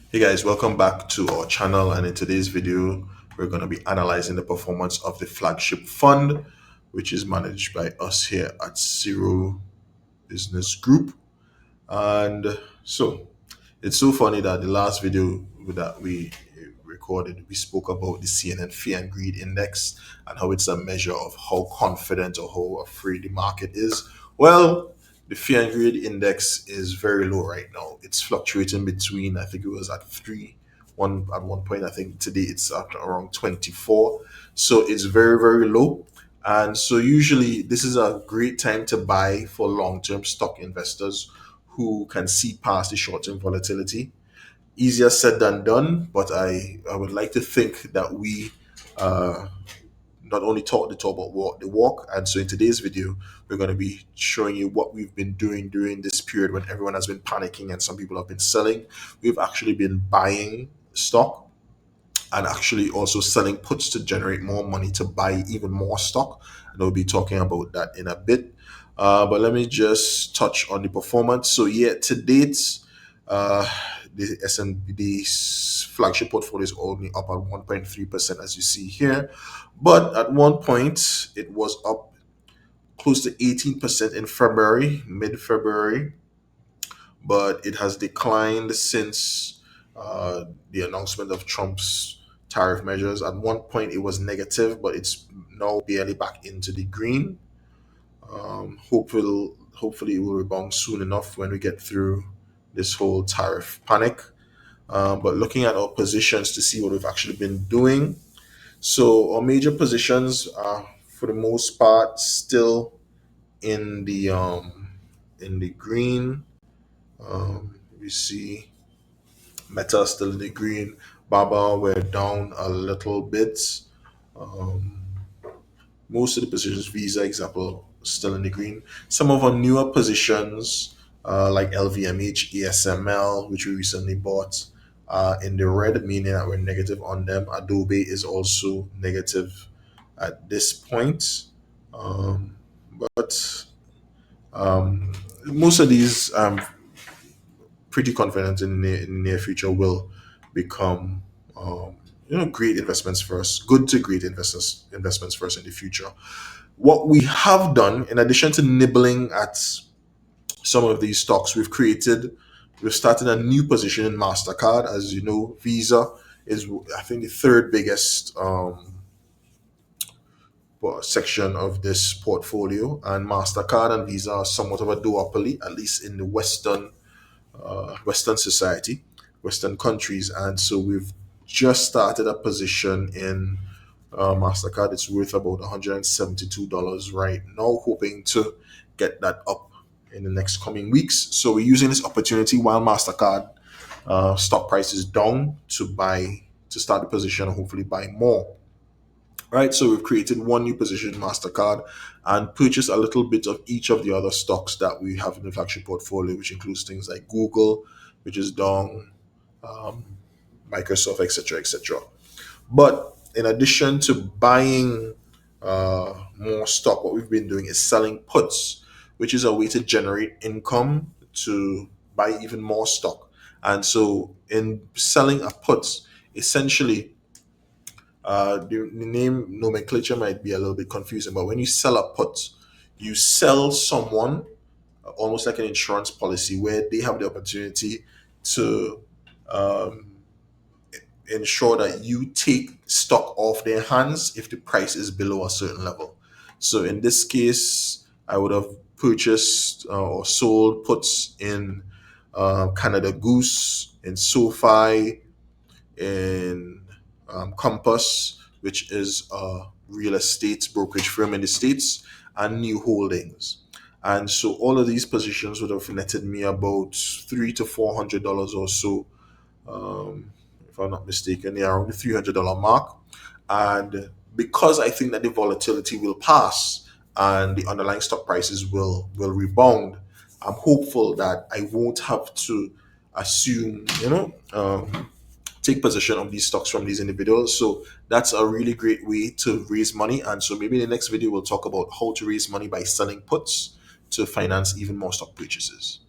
Hey guys, welcome back to our channel, and in today's video we're going to be analyzing the performance of the flagship fund, which is managed by us here at Zero Business Group. And so it's so funny that the last video that we recorded, we spoke about the CNN Fear and Greed Index and how it's a measure of how confident or how afraid the market is. Well, the Fear and Greed Index is very low right now. It's fluctuating between, I think it was at at one point. I think today it's at around 24. So it's very, very low. And so usually this is a great time to buy for long-term stock investors who can see past the short-term volatility. Easier said than done, but I would like to think that we uh, not only talk the talk but walk the walk. And so in today's video, we're going to be showing you what we've been doing during this period when everyone has been panicking and some people have been selling. We've actually been buying stock and actually also selling puts to generate more money to buy even more stock. And we'll be talking about that in a bit. But let me just touch on the performance. So yeah, to date, uh, the S&P flagship portfolio is only up at 1.3%, as you see here. But at one point, it was up close to 18% in February, mid-February, but it has declined since the announcement of Trump's tariff measures. At one point, it was negative, but it's now barely back into the green. Hopefully, it will rebound soon enough when we get through this whole tariff panic. But looking at our positions to see what we've actually been doing. So our major positions are, for the most part, still in the green. We see Meta still in the green. Baba we're down a little bit. Um, Most of the positions, Visa example, still in the green. Some of our newer positions, like LVMH, ESML, which we recently bought, in the red, meaning that we're negative on them. Adobe is also negative at this point. Um, but most of these, pretty confident in the near future will become great investments for us, good to great investments for us in the future. What we have done, in addition to nibbling at some of these stocks, we've started a new position in MasterCard. As you know, Visa is, I think, the third biggest section of this portfolio, and MasterCard and Visa are somewhat of a duopoly, at least in the Western society, Western countries. And so we've just started a position in MasterCard. It's worth about $172 right now, hoping to get that up in the next coming weeks. So we're using this opportunity while MasterCard stock price is down to start the position and hopefully buy more. Right, so we've created one new position in MasterCard and purchased a little bit of each of the other stocks that we have in the flagship portfolio, which includes things like Google, which is down, um, Microsoft, etc., etc. But in addition to buying more stock, what we've been doing is selling puts, which is a way to generate income to buy even more stock. And so, in selling a put, essentially, the name nomenclature might be a little bit confusing, but when you sell a put, you sell someone almost like an insurance policy where they have the opportunity to um, ensure that you take stock off their hands if the price is below a certain level. So in this case, I would have purchased or sold puts in Canada Goose, in SoFi, in Compass, which is a real estate brokerage firm in the States, and New Holdings. And so all of these positions would have netted me about $300 to $400 or so, if I'm not mistaken, they are around the $300 mark. And because I think that the volatility will pass and the underlying stock prices will rebound, I'm hopeful that I won't have to assume, take possession of these stocks from these individuals. So that's a really great way to raise money. And so maybe in the next video, we'll talk about how to raise money by selling puts to finance even more stock purchases.